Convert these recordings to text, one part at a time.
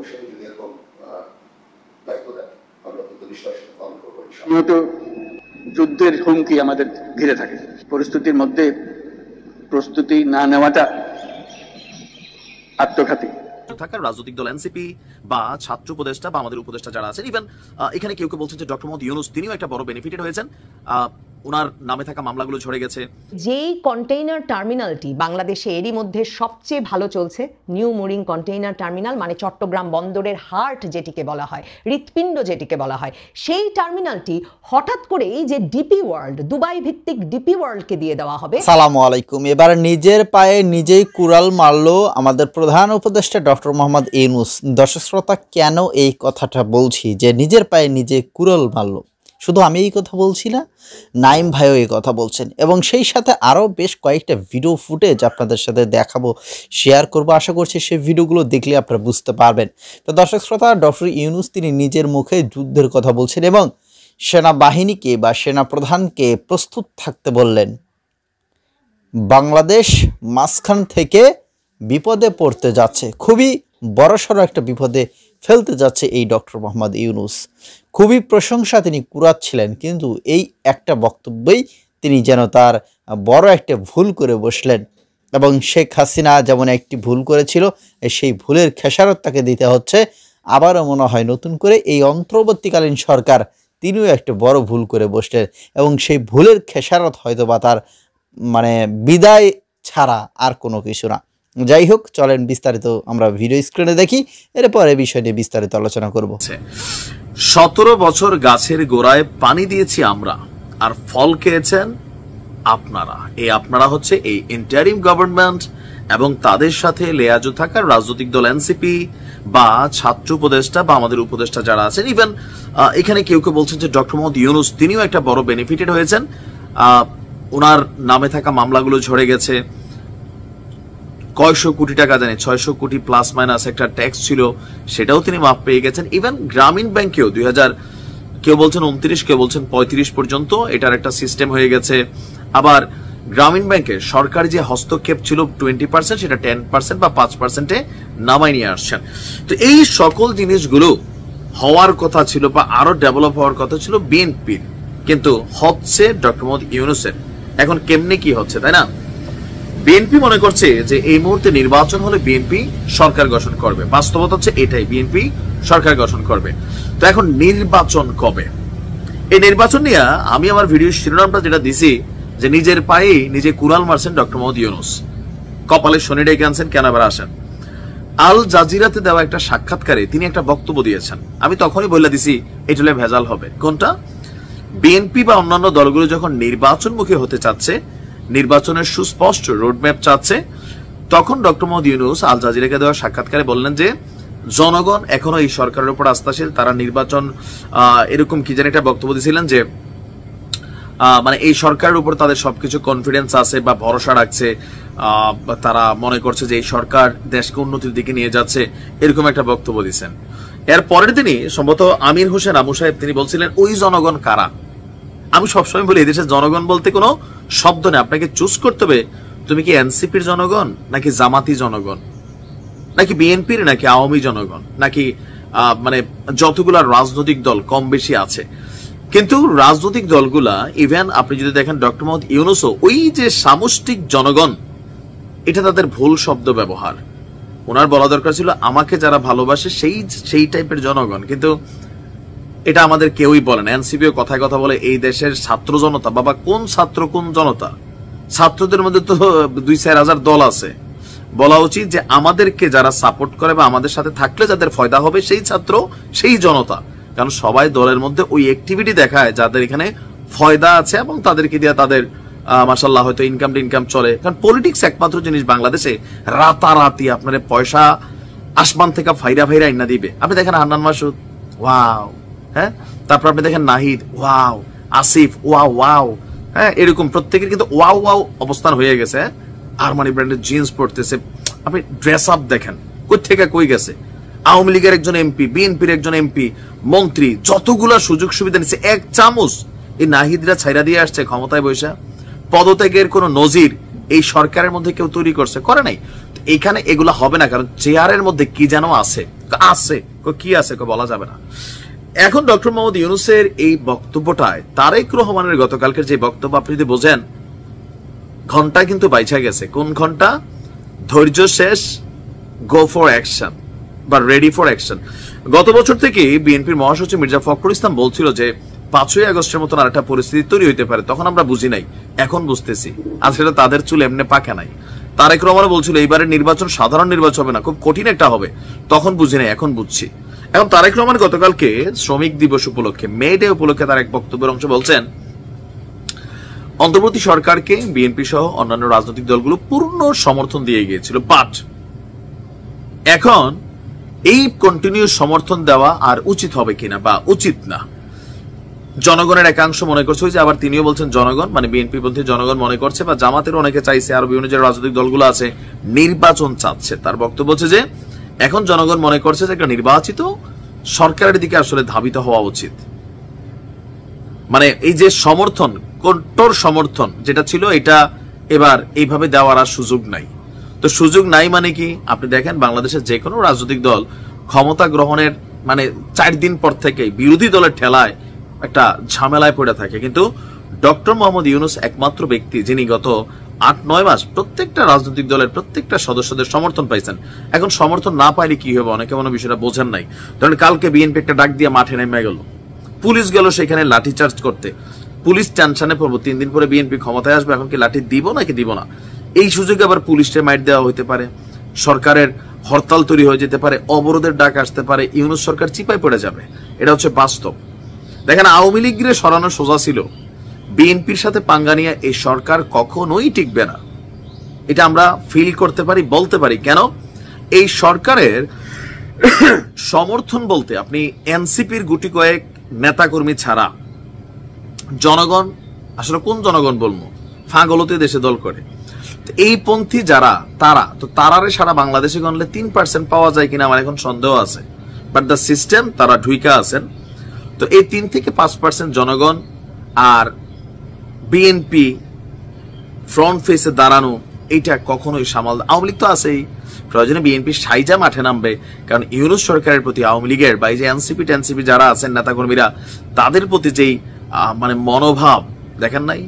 ভবিষ্যতে যদি এরকম দায়িত্ব দেন আমরা কিন্তু নিশ্চয়ই পালন করবো। যুদ্ধের হুমকি আমাদের ঘিরে থাকে, পরিস্থিতির মধ্যে প্রস্তুতি না নেওয়াটা আত্মঘাতী। থাকার রাজনৈতিক দল এনসিপি বা ছাত্র উপদেষ্টা বা আমাদের উপদেষ্টা যারা আছেন, ইভেন এখানে কেউ কেউ বলছেন যে ডক্টর মোহাম্মদ ইউনূস তিনিও একটা বড় বেনিফিটেড হয়েছেন, ওনার নামে থাকা মামলাগুলো ঝরে গেছে। যেই কন্টেইনার টার্মিনালটি বাংলাদেশে এরই মধ্যে সবচেয়ে ভালো চলছে, নিউ মুরিং কন্টেইনার টার্মিনাল, মানে চট্টগ্রাম বন্দরের হার্ট যেটিকে বলা হয়, হৃৎপিণ্ড যেটিকে বলা হয়, সেই টার্মিনালটি হঠাৎ করেই যে ডিপি ওয়ার্ল্ড, দুবাই ভিত্তিক ডিপি ওয়ার্ল্ডকে দিয়ে দেওয়া হবে। আসসালামু আলাইকুম। এবার নিজের পায়ে নিজেই কুড়াল মারলো আমাদের প্রধান উপদেষ্টা ডক্টর মোহাম্মদ ইউনূস। দর্শক শ্রোতা, কেন এই কথাটা বলছি যে নিজের পায়ে নিজে কুড়াল মারলো? শুধু আমি এই কথা বলছি না, নাইম ভাইও এই কথা বলছেন, এবং সেই সাথে আরও বেশ কয়েকটা ভিডিও ফুটেজ আপনাদের সাথে দেখাবো, শেয়ার করবো। আশা করছি সেই ভিডিওগুলো দেখলে আপনারা বুঝতে পারবেন। তো দর্শক শ্রোতা, ডক্টর ইউনূস তিনি নিজের মুখে যুদ্ধের কথা বলছেন এবং সেনাবাহিনীকে বা সেনাপ্রধানকে প্রস্তুত থাকতে বললেন। বাংলাদেশ মাঝখান থেকে বিপদে পড়তে যাচ্ছে, খুবই বড়সড় একটা বিপদে ফেলতে যাচ্ছে এই ডক্টর মোহাম্মদ ইউনূস। খুবই প্রশংসা তিনি কুড়াচ্ছিলেন, কিন্তু এই একটা বক্তব্যেই তিনি যেন তার বড় একটা ভুল করে বসলেন, এবং শেখ হাসিনা যেমন একটি ভুল করেছিল সেই ভুলের খেসারত তাকে দিতে হচ্ছে। আবারও মনে হয় নতুন করে এই অন্তর্বর্তীকালীন সরকার তিনিও একটা বড় ভুল করে বসলেন, এবং সেই ভুলের খেসারত হয়তো বা তার বিদায় ছাড়া আর কোনো কিছু না। যাই হোক, চলেন বিস্তারিত আমরা ভিডিও স্ক্রিনে দেখি, এরপরে বিষয় নিয়ে বিস্তারিত আলোচনা করব। 17 বছর গাছের গোড়ায় পানি দিয়েছি আমরা, আর ফল খেয়েছেন আপনারা। এই আপনারা হচ্ছে এই ইন্টারিম গভর্নমেন্ট এবং তাদের সাথে লেয়াজো থাকার রাজনৈতিক দল এনসিপি বা ছাত্র উপদেষ্টা বা আমাদের উপদেষ্টা যারা আছেন। ইভেন এখানে কেউ কেউ বলছেন যে ডক্টর মোহাম্মদ ইউনূস তিনিও একটা বড় বেনিফিটেড হয়েছেন, ওনার নামে থাকা মামলাগুলো ঝরে গেছে। কয়শো কোটি টাকা, জানি 600 কোটি প্লাস মাইনাস একটা ট্যাক্স ছিল, সেটাও তিনি মাফ পেয়ে গেছেন। ইভেন গ্রামীণ ব্যাংকেও 2000, কেউ বলছেন 29, কেউ বলছেন 35 পর্যন্ত এটার একটা সিস্টেম হয়ে গেছে। আবার গ্রামীণ ব্যাংকে সরকারি যে হস্তক্ষেপ ছিল 20%, সেটা 10% বা 5%-এ নামাই নিয়ে আসছেন। তো এই সকল জিনিসগুলো হওয়ার কথা ছিল বা আরো ডেভেলপ হওয়ার কথা ছিল বিএনপির, কিন্তু হচ্ছে ডক্টর মোহাম্মদ ইউনূসের। এখন কেমনে কি হচ্ছে, তাই না? বিএনপি মনে করছে যে এই মুহূর্তে নির্বাচন হলে বিএনপি সরকার গঠন করবে। বাস্তবতা হচ্ছে এটাই, বিএনপি সরকার গঠন করবে। তো এখন নির্বাচন কবে? এই নির্বাচন নিয়ে আমি আমার ভিডিও শিরোনামটা যেটা দিছি যে নিজের পায়ে নিজে কুড়াল মারছেন ডক্টর মোহাম্মদ ইউনূস, কপালে শনি ডেকে আনছেন, কেন আবার আসেন। আল জাজিরাতে দেওয়া একটা সাক্ষাৎকারে তিনি একটা বক্তব্য দিয়েছেন, আমি তখনই বলে দিছি এটা ভেজাল হবে। কোনটা? বিএনপি বা অন্যান্য দলগুলো যখন নির্বাচনমুখী হতে চাচ্ছে, নির্বাচনের সুস্পষ্ট রোডম্যাপ চাচ্ছে, তখন ডক্টর মোহাম্মদ ইউনূস আল জাজিরাকে দেওয়া সাক্ষাৎকারে বললেন যে জনগণ এখনো এই সরকারের উপর আস্থাশীল, তারা নির্বাচন এরকম কি জানি একটা বক্তব্য দিয়েছিলেন যে এই সরকারের উপর তাদের সবকিছু কনফিডেন্স আছে বা ভরসা রাখছে, তারা মনে করছে যে এই সরকার দেশকে উন্নতির দিকে নিয়ে যাচ্ছে, এরকম একটা বক্তব্য দিয়েছেন। এর পরের দিনই সম্ভবত আমির হোসেন আমু সাহেব তিনি বলছিলেন ওই জনগণ কারা। আমি সবসময় বলি এদেশের জনগণ বলতে কোনো শব্দ নেই, আপনাকে চুজ করতে হবে তুমি কি এনসিপির জনগণ, নাকি জামাতি জনগণ, নাকি বিএনপির, নাকি আওয়ামী জনগণ, নাকি যতগুলা রাজনৈতিক দল কম বেশি আছে। কিন্তু রাজনৈতিক দলগুলা, ইভেন আপনি যদি দেখেন ডক্টর মোহাম্মদ ইউনূসও ওই যে সামষ্টিক জনগণ, এটা তাদের ভুল শব্দ ব্যবহার। ওনার বলা দরকার ছিল আমাকে যারা ভালোবাসে সেই টাইপের জনগণ, কিন্তু এটা আমাদের কেউই বলে না। এনসিপিও কথায় কথা বলে এই দেশের ছাত্র জনতা। বাবা, কোন ছাত্র কোন জনতা? ছাত্রদের মধ্যে তো 2-4 হাজার দল আছে। বলা উচিত যে আমাদেরকে যারা সাপোর্ট করে বা আমাদের সাথে থাকলে যাদের ফায়দা হবে সেই ছাত্র, সেই জনতা। কারণ সবাই দলের মধ্যে ওই অ্যাক্টিভিটি দেখায় যাদের এখানে ফায়দা আছে এবং তাদেরকে দিয়ে তাদের মাশাআল্লাহ হয়তো ইনকাম চলে। কারণ পলিটিক্স একমাত্র জিনিস বাংলাদেশে রাতারাতি আপনার পয়সা আসমান থেকে ফাইরা ইন্না দিবে। আপনি দেখেন হান্নান মাসুদ, ওয়াও, হ্যাঁ, তারপর আপনি দেখেন নাহিদ, ওয়াও, আসিফ, ওয়াও, হ্যাঁ, এরকম প্রত্যেকের কিন্তু ওয়াও অবস্থান হয়ে গেছে। আরমানি ব্র্যান্ডের জিন্স পরতেছে, আপনি ড্রেস আপ দেখেন কই থেকে কই গেছে। আওয়ামী লীগের একজন এমপি, বিএনপির একজন এমপি, মন্ত্রী, যতগুলা সুযোগ সুবিধা নিচ্ছে, এক চামচ এই নাহিদরা ছাইরা দিয়ে আসছে ক্ষমতায় বসে। পদত্যাগের কোন নজির এই সরকারের মধ্যে কেউ তৈরি করে নাই। এখানে এগুলো হবে না, কারণ চেয়ারের মধ্যে কি যেন আছে, কি আছে বলা যাবে না। এখন ডক্টর মোহাম্মদ ইউনূসের এই বক্তব্যটায় তারেক রহমানের গতকালকের যে বক্তব্য আপনি যদি বোঝেন, ঘন্টা কিন্তু বাইচা গেছে। কোন ঘন্টা? ধৈর্য শেষ, গো ফর অ্যাকশন বা রেডি ফর অ্যাকশন। গত বছর থেকে বিএনপির মহাসচিব মির্জা ফখরুল ইসলাম বলছিল যে 5ই আগস্টের মতন আর একটা পরিস্থিতি তৈরি হইতে পারে, তখন আমরা বুঝি নাই, এখন বুঝতেছি। আর সেটা তাদের চুল এমনি পাকে নাই। তারেক রহমান বলছিল এইবারের নির্বাচন সাধারণ নির্বাচন হবে না, খুব কঠিন একটা হবে, তখন বুঝি নাই, এখন বুঝছি। এখন তারেক রহমান গতকালকে শ্রমিক দিবস উপলক্ষে, মে ডে উপলক্ষে তার এক বক্তব্যের অংশ বলছেন, অন্তর্বর্তী সরকারকে বিএনপি সহ অন্যান্য রাজনৈতিক দলগুলো পূর্ণ সমর্থন দিয়ে গিয়েছিল, বাট এখন এই কন্টিনিউ সমর্থন দেওয়া আর উচিত হবে কিনা বা উচিত না। জনগণের একাংশ মনে করছে, যে আবার তিনিও বলছেন জনগণ মানে বিএনপি পন্থী জনগণ মনে করছে, বা জামাতের অনেকে চাইছে, আরো বিভিন্ন যে রাজনৈতিক দলগুলো আছে নির্বাচন চাচ্ছে। তার বক্তব্য হচ্ছে যে এখন জনগণ মনে করছে যে একটা নির্বাচিত সরকারের দিকে আসলে ধাবিত হওয়া উচিত। মানে এই যে সমর্থন, কঠোর সমর্থন যেটা ছিল, এটা এবার এইভাবে দেওয়ার আর সুযোগ নাই। তো সুযোগ নাই মানে কি? আপনি দেখেন বাংলাদেশের যে কোনো রাজনৈতিক দল ক্ষমতা গ্রহণের মানে 4 দিন পর থেকে বিরোধী দলের ঠেলায় একটা ঝামেলায় পড়ে থাকে, কিন্তু ডক্টর মোহাম্মদ ইউনূস একমাত্র ব্যক্তি যিনি গত 8-9 মাস প্রত্যেকটা রাজনৈতিক দলের প্রত্যেকটা সদস্যদের সমর্থন পাইছেন। এখন সমর্থন না পাইলে কি হবে? অনেকে মনে বিষয়টা বোঝেন নাই। কারণ কালকে বিএনপি একটা ডাক দিয়ে মাঠে নেমে গেল, পুলিশ গেল সেখানে লাঠিচার্জ করতে, পুলিশ টেনশনে পড়বো 3 দিন পরে বিএনপি ক্ষমতায় আসবে, এখন কি লাঠি দিব নাকি দিব না, এই সুযোগে আবার পুলিশে মাইট দেওয়া হইতে পারে, সরকারের হরতাল তৈরি হয়ে যেতে পারে, অবরোধের ডাক আসতে পারে, ইউনূস সরকার চিপায় পড়ে যাবে। এটা হচ্ছে বাস্তব। দেখেন আওয়ামী লীগের সরানো সোজা ছিল, বিএনপির সাথে পাঙ্গা নিয়ে এই সরকার কখনোই টিকবে না। এটা আমরা ফিল করতে পারি, বলতে পারি। কেন? এই সরকারের সমর্থন বলতে আপনি এনসিপির গুটি কয়েক নেতাকর্মী ছাড়া জনগণ, আসলে কোন জনগণ বলবো, ফাগলতে দেশে দল করে এই পন্থী যারা, তারারে সারা বাংলাদেশে গণলে 3% পাওয়া যায় কিনা আমার এখন সন্দেহ আছে। বাট দ্য সিস্টেম, তারা ঢুইকা আছেন। তো এই 3 থেকে 5% জনগণ আর বিএনপি ফ্রন্ট ফেসে দাঁড়ানো, এইটা কখনোই সামাল। আওয়ামী লীগ তো আছেই, প্রয়োজনে বিএনপি সাইজা মাঠে নামবে, কারণ ইউনূস সরকারের প্রতি আওয়ামী লীগের বা এই যে এনসিপি যারা আছেন নেতাকর্মীরা, তাদের প্রতি যেই মানে মনোভাব দেখেন নাই,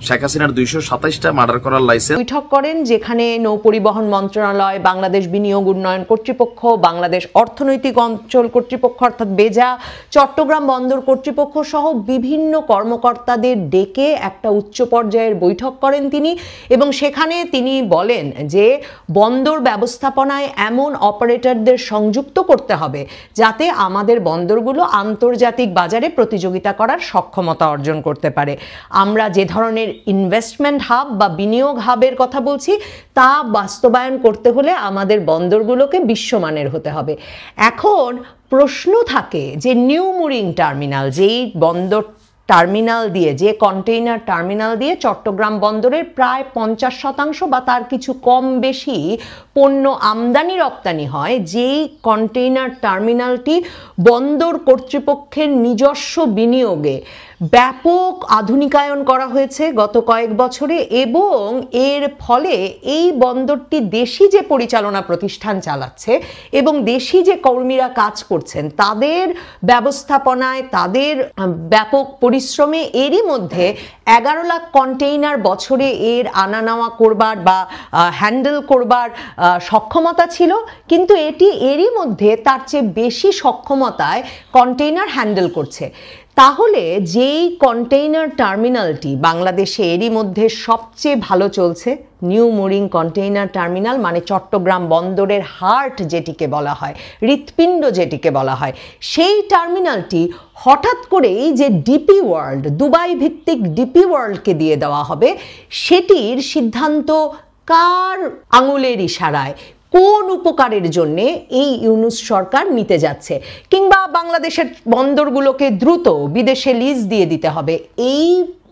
শেখ হাসিনার 227টা মার্ডার করার লাইসেন্স। বৈঠক করেন যেখানে নৌপরিবহন মন্ত্রণালয়, বাংলাদেশ বিনিয়োগ উন্নয়ন কর্তৃপক্ষ, বাংলাদেশ অর্থনৈতিক অঞ্চল কর্তৃপক্ষ অর্থাৎ বেজা, চট্টগ্রাম বন্দর কর্তৃপক্ষ সহ বিভিন্ন কর্মকর্তাদের ডেকে একটা উচ্চ পর্যায়ের বৈঠক করেন তিনি। এবং সেখানে তিনি বলেন যে বন্দর ব্যবস্থাপনায় এমন অপারেটরদের সংযুক্ত করতে হবে যাতে আমাদের বন্দরগুলো আন্তর্জাতিক বাজারে প্রতিযোগিতা করার সক্ষমতা অর্জন করতে পারে। আমরা যে ধরনের ইনভেস্টমেন্ট হাব বা বিনিয়োগ হাবের কথা বলছি, তা বাস্তবায়ন করতে হলে আমাদের বন্দরগুলোকে বিশ্বমানের হতে হবে। এখন প্রশ্ন থাকে যে নিউ মুরিং টার্মিনাল, যেই বন্দর টার্মিনাল দিয়ে, যে কন্টেইনার টার্মিনাল দিয়ে চট্টগ্রাম বন্দরের প্রায় 50% বা তার কিছু কম বেশি পণ্য আমদানি রপ্তানি হয়, যেই কন্টেইনার টার্মিনালটি বন্দর কর্তৃপক্ষের নিজস্ব বিনিয়োগে ব্যাপক আধুনিকায়ন করা হয়েছে গত কয়েক বছরে, এবং এর ফলে এই বন্দরটি দেশি যে পরিচালনা প্রতিষ্ঠান চালাচ্ছে এবং দেশি যে কর্মীরা কাজ করছেন তাদের ব্যবস্থাপনায়, তাদের ব্যাপক পরিশ্রমে এরই মধ্যে 11 লাখ কন্টেইনার বছরে এর আনা নেওয়া করবার বা হ্যান্ডেল করবার সক্ষমতা ছিল, কিন্তু এটি এরই মধ্যে তার চেয়ে বেশি সক্ষমতায় কন্টেইনার হ্যান্ডেল করছে। তাহলে যেই কন্টেইনার টার্মিনালটি বাংলাদেশে এরই মধ্যে সবচেয়ে ভালো চলছে, নিউ মুরিং কন্টেইনার টার্মিনাল মানে চট্টগ্রাম বন্দরের হার্ট যেটিকে বলা হয়, হৃৎপিণ্ড যেটিকে বলা হয়, সেই টার্মিনালটি হঠাৎ করেই যে ডিপি ওয়ার্ল্ড, দুবাই ভিত্তিক ডিপি ওয়ার্ল্ডকে দিয়ে দেওয়া হবে, সেটির সিদ্ধান্ত কার আঙুলের ইশারায়, কোন উপকারের জন্য এই ইউনূস সরকার নিতে যাচ্ছে, কিংবা বাংলাদেশের বন্দরগুলোকে দ্রুত বিদেশে লিজ দিয়ে দিতে হবে, এই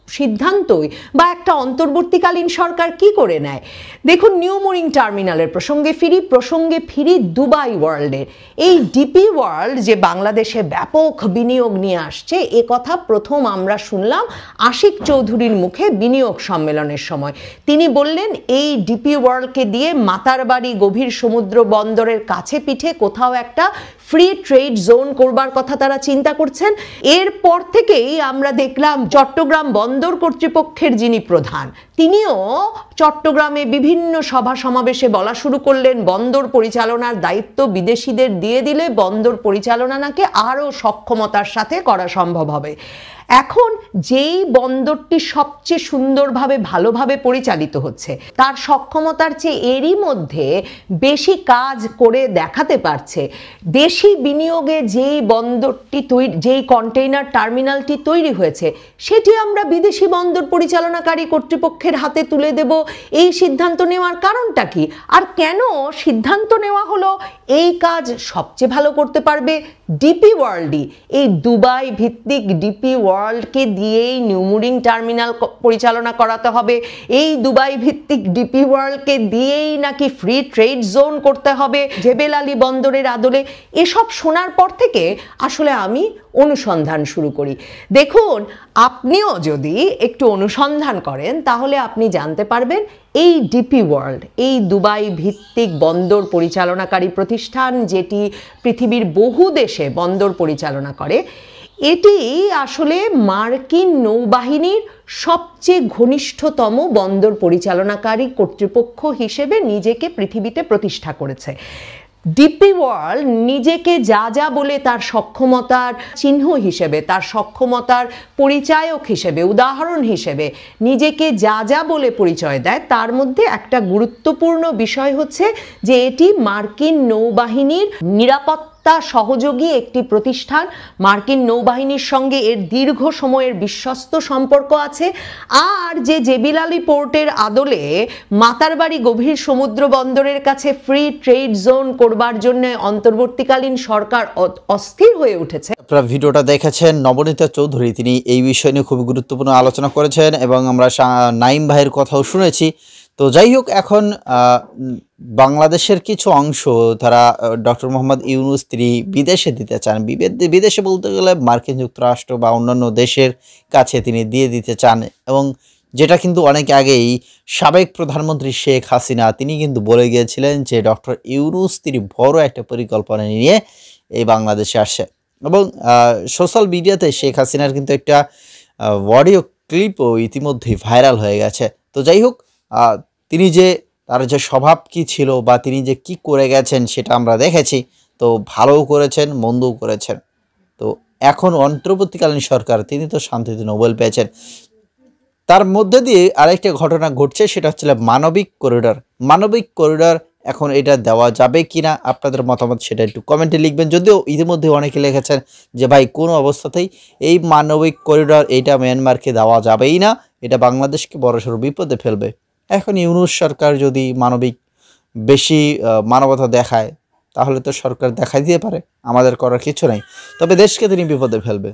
সিদ্ধান্তই বা একটা অন্তর্বর্তীকালীন সরকার কি করে নেয়। দেখুন, নিউ মুরিং টার্মিনালের প্রসঙ্গে ফিরি দুবাই ওয়ার্ল্ডের। এই ডিপি ওয়ার্ল্ড যে বাংলাদেশে ব্যাপক বিনিয়োগ নিয়ে আসছে, এ কথা প্রথম আমরা শুনলাম আশিক চৌধুরীর মুখে বিনিয়োগ সম্মেলনের সময়। তিনি বললেন এই ডিপি ওয়ার্ল্ডকে দিয়ে মাতারবাড়ি গভীর সমুদ্র বন্দরের কাছে পিঠে কোথাও একটা ফ্রি ট্রেড জোন করবার কথা তারা চিন্তা করছেন। এরপর থেকেই আমরা দেখলাম চট্টগ্রাম বন্দর কর্তৃপক্ষের যিনি প্রধান, তিনিও চট্টগ্রামে বিভিন্ন সভা সমাবেশে বলা শুরু করলেন বন্দর পরিচালনার দায়িত্ব বিদেশিদের দিয়ে দিলে বন্দর পরিচালনা নাকি আরও সক্ষমতার সাথে করা সম্ভব হবে। এখন যেই বন্দরটি সবচেয়ে সুন্দরভাবে ভালোভাবে পরিচালিত হচ্ছে, তার সক্ষমতার চেয়ে এরই মধ্যে বেশি কাজ করে দেখাতে পারছে, দেশি বিনিয়োগে যেই বন্দরটি যেই কন্টেইনার টার্মিনালটি তৈরি হয়েছে, সেটি আমরা বিদেশি বন্দর পরিচালনাকারী কর্তৃপক্ষের হাতে তুলে দেব, এই সিদ্ধান্ত নেওয়ার কারণটা কি? আর কেন সিদ্ধান্ত নেওয়া হলো এই কাজ সবচেয়ে ভালো করতে পারবে ডিপি ওয়ার্ল্ডই? এই দুবাই ভিত্তিক ডিপি ওয়ার্ল্ডকে দিয়েই নিউ মুরিং টার্মিনাল পরিচালনা করাতে হবে, এই দুবাই ভিত্তিক ডিপি ওয়ার্ল্ডকে দিয়েই নাকি ফ্রি ট্রেড জোন করতে হবে জেবেল আলী বন্দরের আদলে। এসব শোনার পর থেকে আসলে আমি অনুসন্ধান শুরু করি। দেখুন, আপনিও যদি একটু অনুসন্ধান করেন তাহলে আপনি জানতে পারবেন এই ডিপি ওয়ার্ল্ড, এই দুবাই ভিত্তিক বন্দর পরিচালনাকারী প্রতিষ্ঠান যেটি পৃথিবীর বহু দেশে বন্দর পরিচালনা করে, এটি আসলে মার্কিন নৌবাহিনীর সবচেয়ে ঘনিষ্ঠতম বন্দর পরিচালনাকারী কর্তৃপক্ষ হিসেবে নিজেকে পৃথিবীতে প্রতিষ্ঠা করেছে। ডিপি ওয়ার্ল্ড নিজেকে যা যা বলে তার সক্ষমতার চিহ্ন হিসেবে, তার সক্ষমতার পরিচায়ক হিসেবে, উদাহরণ হিসেবে নিজেকে যা যা বলে পরিচয় দেয়, তার মধ্যে একটা গুরুত্বপূর্ণ বিষয় হচ্ছে যে এটি মার্কিন নৌবাহিনীর নিরাপত্তা সহযোগী একটি প্রতিষ্ঠান। মার্কিন নৌবাহিনীর সঙ্গে এর দীর্ঘ সময়ের বিশ্বস্ত সম্পর্ক আছে। আর যে জেবেল আলী পোর্টের আদলে মাতারবাড়ি গভীর সমুদ্র বন্দরের কাছে ফ্রি ট্রেড জোন করবার জন্য অন্তর্বর্তীকালীন সরকার অস্থির হয়ে উঠেছে। আপনারা ভিডিওটা দেখেছেন, নবনীতা চৌধুরী তিনি এই বিষয় নিয়ে খুবই গুরুত্বপূর্ণ আলোচনা করেছেন এবং আমরা নাইম ভাইয়ের কথাও শুনেছি। তো যাই হোক, এখন বাংলাদেশের কিছু অংশ তারা ডক্টর মোহাম্মদ ইউনূস তিনি বিদেশে দিতে চান। বিদেশে বলতে গেলে মার্কিন যুক্তরাষ্ট্র বা অন্যান্য দেশের কাছে তিনি দিয়ে দিতে চান, এবং যেটা কিন্তু অনেক আগেই সাবেক প্রধানমন্ত্রী শেখ হাসিনা তিনি কিন্তু বলে গিয়েছিলেন যে ডক্টর ইউনূস তিনি বড় একটা পরিকল্পনা নিয়ে এই বাংলাদেশে আসে। এবং সোশ্যাল মিডিয়াতে শেখ হাসিনার কিন্তু একটা অডিও ক্লিপও ইতিমধ্যেই ভাইরাল হয়ে গেছে। তো যাই হোক, তিনি যে তার যে স্বভাব কি ছিল বা তিনি যে কি করে গেছেন সেটা আমরা দেখেছি। তো ভালোও করেছেন, মন্দও করেছেন। তো এখন অন্তর্বর্তীকালীন সরকার তিনি তো শান্তিতে নোবেল পেয়েছেন, তার মধ্যে দিয়ে আরেকটা ঘটনা ঘটছে, সেটা হচ্ছে মানবিক করিডর। এখন এটা দেওয়া যাবে কিনা আপনাদের মতামত সেটা একটু কমেন্টে লিখবেন। যদিও ইতিমধ্যে অনেকে লিখেছেন যে ভাই কোনো অবস্থাতেই এই মানবিক করিডর এটা মিয়ানমারকে দেওয়া যাবেই না, এটা বাংলাদেশকে বড়সড় বিপদে ফেলবে। এখন ইউনূস সরকার যদি বেশি মানবতা দেখায় তাহলে তো সরকার দেখাই দিতে পারে, আমাদের করার কিছু নাই, তবে দেশকে তিনি বিপদে ফেলবে।